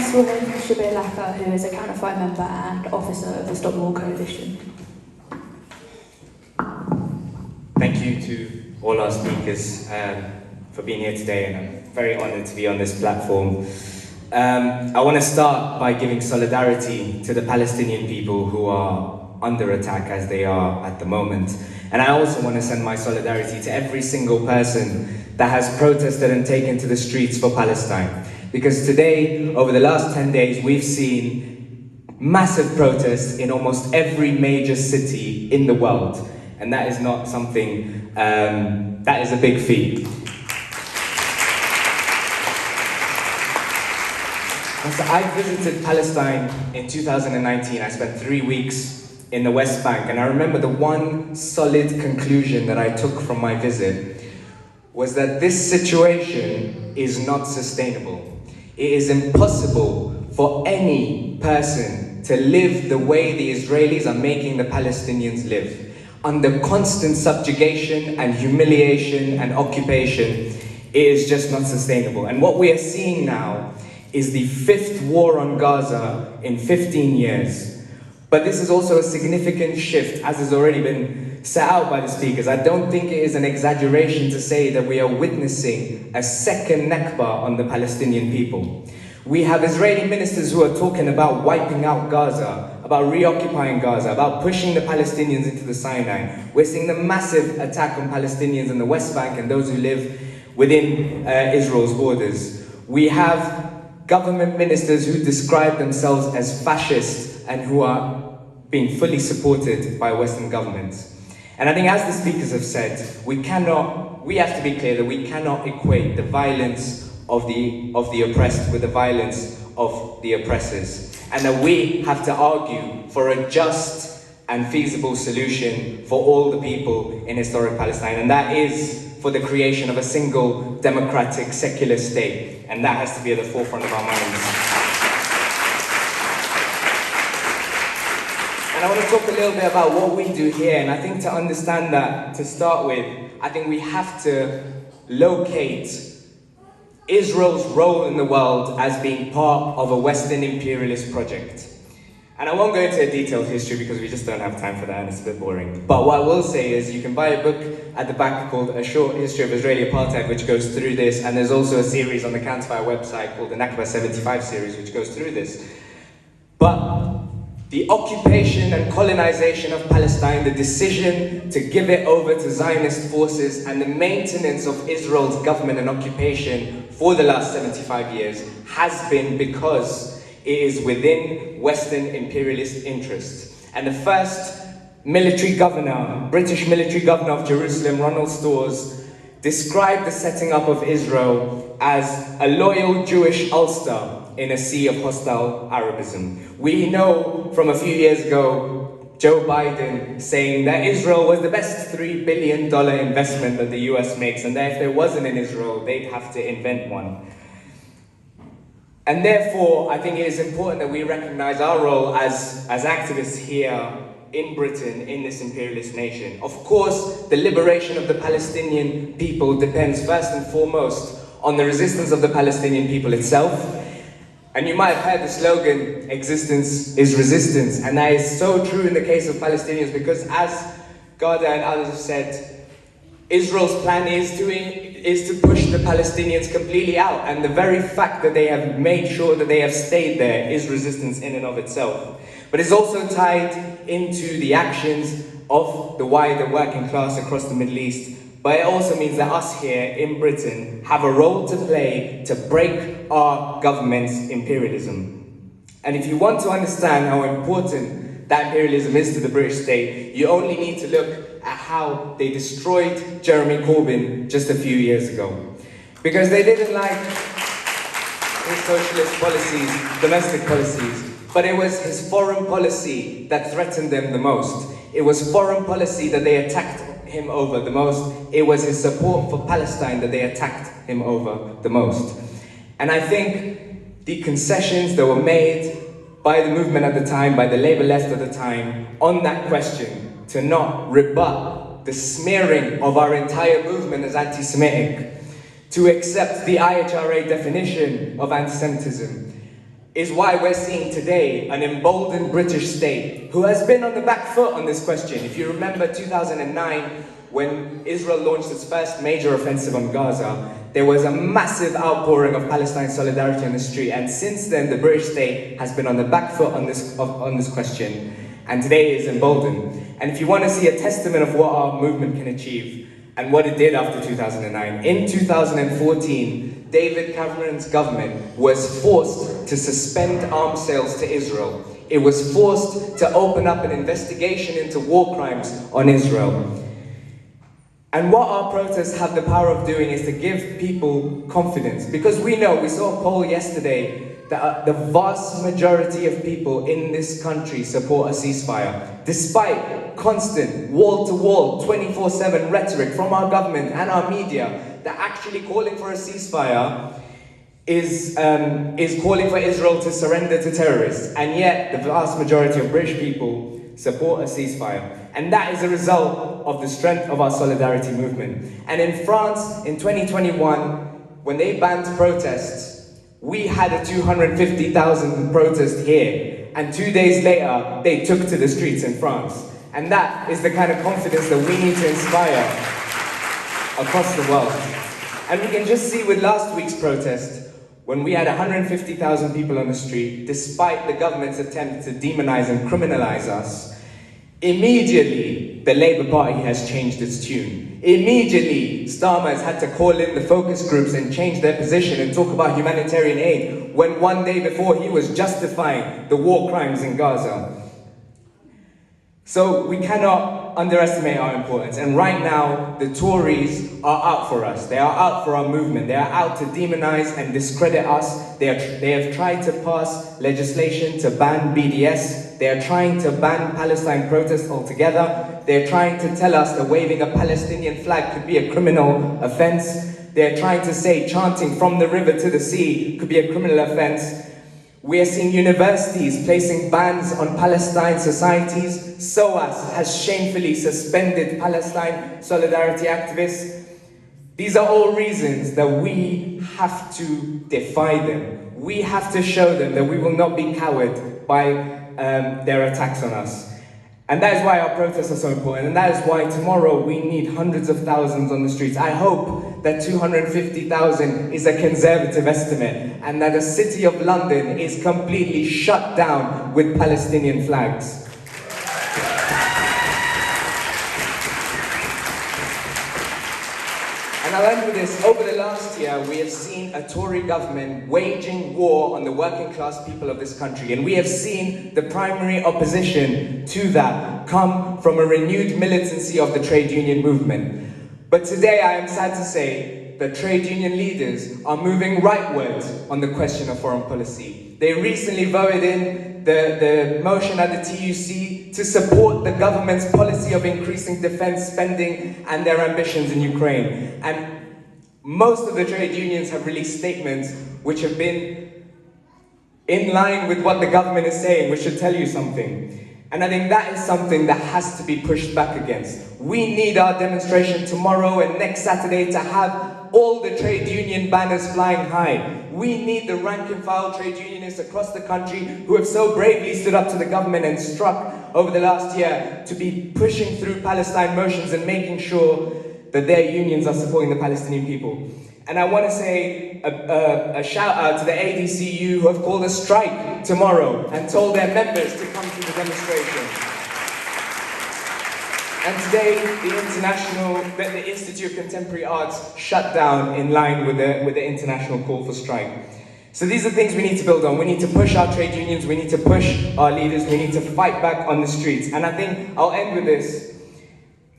Next we'll hear from Shabbir Lakha, who is a Counterfire member and officer of the Stop War Coalition. Thank you to all our speakers for being here today, and I'm very honoured to be on this platform. I want to start by giving solidarity to the Palestinian people who are under attack as they are at the moment. And I also want to send my solidarity to every single person that has protested and taken to the streets for Palestine. Because today, over the last 10 days, we've seen massive protests in almost every major city in the world. And that is not something, that is a big feat. So I visited Palestine in 2019. I spent 3 weeks in the West Bank, and I remember the one solid conclusion that I took from my visit was that this situation is not sustainable. It is impossible for any person to live the way the Israelis are making the Palestinians live, under constant subjugation and humiliation and occupation. It is just not sustainable. And what we are seeing now is the 5th war on Gaza in 15 years. But this is also a significant shift, as has already been set out by the speakers. I don't think it is an exaggeration to say that we are witnessing a second Nakba on the Palestinian people. We have Israeli ministers who are talking about wiping out Gaza, about reoccupying Gaza, about pushing the Palestinians into the Sinai. We're seeing the massive attack on Palestinians in the West Bank and those who live within Israel's borders. We have government ministers who describe themselves as fascist and who are being fully supported by Western governments. And I think, as the speakers have said, we have to be clear that we cannot equate the violence of the oppressed with the violence of the oppressors. And that we have to argue for a just and feasible solution for all the people in historic Palestine. And that is for the creation of a single, democratic, secular state. And that has to be at the forefront of our minds. And I want to talk a little bit about what we do here. And I think to understand that, to start with, I think we have to locate Israel's role in the world as being part of a Western imperialist project. And I won't go into a detailed history because we just don't have time for that and it's a bit boring. But what I will say is you can buy a book at the back called A Short History of Israeli Apartheid, which goes through this. And there's also a series on the Counterfire website called the Nakba 75 series, which goes through this. But the occupation and colonization of Palestine, the decision to give it over to Zionist forces, and the maintenance of Israel's government and occupation for the last 75 years has been because it is within Western imperialist interests. And the first military governor, British military governor of Jerusalem, Ronald Storrs, described the setting up of Israel as a loyal Jewish Ulster in a sea of hostile Arabism. We know from a few years ago, Joe Biden saying that Israel was the best $3 billion investment that the US makes, and that if there wasn't in Israel, they'd have to invent one. And therefore, I think it is important that we recognize our role as activists here in Britain, in this imperialist nation. Of course, the liberation of the Palestinian people depends first and foremost on the resistance of the Palestinian people itself. And you might have heard the slogan, existence is resistance. And that is so true in the case of Palestinians, because as Garda and others have said, Israel's plan is to push the Palestinians completely out. And the very fact that they have made sure that they have stayed there is resistance in and of itself. But it's also tied into the actions of the wider working class across the Middle East. But it also means that us here in Britain have a role to play to break our government's imperialism. And if you want to understand how important that imperialism is to the British state, you only need to look at how they destroyed Jeremy Corbyn just a few years ago. Because they didn't like his socialist policies, domestic policies, but it was his foreign policy that threatened them the most. It was foreign policy that they attacked him over the most. It was his support for Palestine that they attacked him over the most. And I think the concessions that were made by the movement at the time, by the Labour left at the time, on that question, to not rebut the smearing of our entire movement as anti-Semitic, to accept the IHRA definition of anti-Semitism, is why we're seeing today an emboldened British state who has been on the back foot on this question. If you remember 2009, when Israel launched its first major offensive on Gaza, there was a massive outpouring of Palestine solidarity on the street, and since then the British state has been on the back foot on this question, and today is emboldened. And if you want to see a testament of what our movement can achieve and what it did after 2009, in 2014, David Cameron's government was forced to suspend arms sales to Israel. It was forced to open up an investigation into war crimes on Israel. And what our protests have the power of doing is to give people confidence. Because we saw a poll yesterday that the vast majority of people in this country support a ceasefire, despite constant wall-to-wall, 24/7 rhetoric from our government and our media that actually calling for a ceasefire is calling for Israel to surrender to terrorists. And yet, the vast majority of British people support a ceasefire. And that is a result of the strength of our solidarity movement. And in France, in 2021, when they banned protests, we had a 250,000 protest here. And 2 days later, they took to the streets in France. And that is the kind of confidence that we need to inspire across the world. And we can just see with last week's protest, when we had 150,000 people on the street, despite the government's attempt to demonize and criminalize us, immediately the Labour Party has changed its tune. Immediately, Starmer's had to call in the focus groups and change their position and talk about humanitarian aid, when one day before he was justifying the war crimes in Gaza. So we cannot underestimate our importance. And right now, the Tories are out for us. They are out for our movement. They are out to demonize and discredit us. They have tried to pass legislation to ban BDS. They are trying to ban Palestine protests altogether. They are trying to tell us that waving a Palestinian flag could be a criminal offense. They are trying to say chanting from the river to the sea could be a criminal offense. We are seeing universities placing bans on Palestine societies. SOAS has shamefully suspended Palestine solidarity activists. These are all reasons that we have to defy them. We have to show them that we will not be cowed by their attacks on us. And that is why our protests are so important. And that is why tomorrow we need hundreds of thousands on the streets. I hope that 250,000 is a conservative estimate and that the city of London is completely shut down with Palestinian flags. And I'll end with this. Over the last year, we have seen a Tory government waging war on the working class people of this country. And we have seen the primary opposition to that come from a renewed militancy of the trade union movement. But today, I am sad to say that trade union leaders are moving rightward on the question of foreign policy. They recently voted in the motion at the TUC to support the government's policy of increasing defense spending and their ambitions in Ukraine. And most of the trade unions have released statements which have been in line with what the government is saying, which should tell you something. And I think that is something that has to be pushed back against. We need our demonstration tomorrow and next Saturday to have all the trade union banners flying high. We need the rank and file trade unionists across the country who have so bravely stood up to the government and struck over the last year to be pushing through Palestine motions and making sure that their unions are supporting the Palestinian people. And I want to say a shout out to the ADCU who have called a strike tomorrow and told their members to come to the demonstration. And today, the Institute of Contemporary Arts shut down in line with the international call for strike. So these are things we need to build on. We need to push our trade unions, we need to push our leaders, we need to fight back on the streets. And I think, I'll end with this.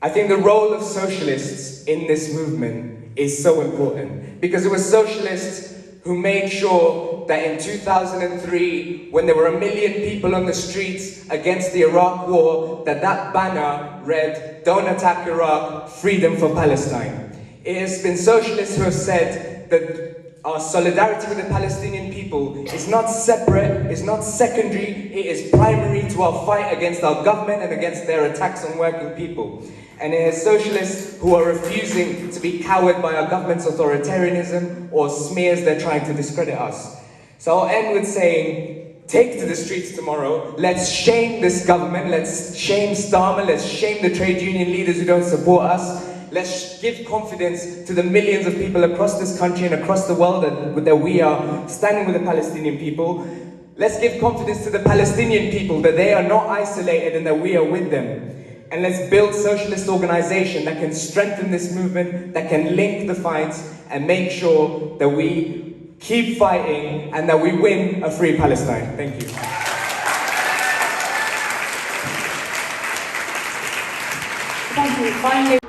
I think the role of socialists in this movement is so important. Because it was socialists who made sure that in 2003, when there were 1 million people on the streets against the Iraq war, that banner read, "Don't attack Iraq, freedom for Palestine." It has been socialists who have said that our solidarity with the Palestinian people is not separate, is not secondary, it is primary to our fight against our government and against their attacks on working people. And it is socialists who are refusing to be cowed by our government's authoritarianism or smears they're trying to discredit us. So I'll end with saying, take to the streets tomorrow. Let's shame this government. Let's shame Starmer. Let's shame the trade union leaders who don't support us. Let's give confidence to the millions of people across this country and across the world that we are standing with the Palestinian people. Let's give confidence to the Palestinian people that they are not isolated and that we are with them. And let's build socialist organization that can strengthen this movement, that can link the fights and make sure that we keep fighting and that we win a free Palestine. Thank you. Thank you. Finally.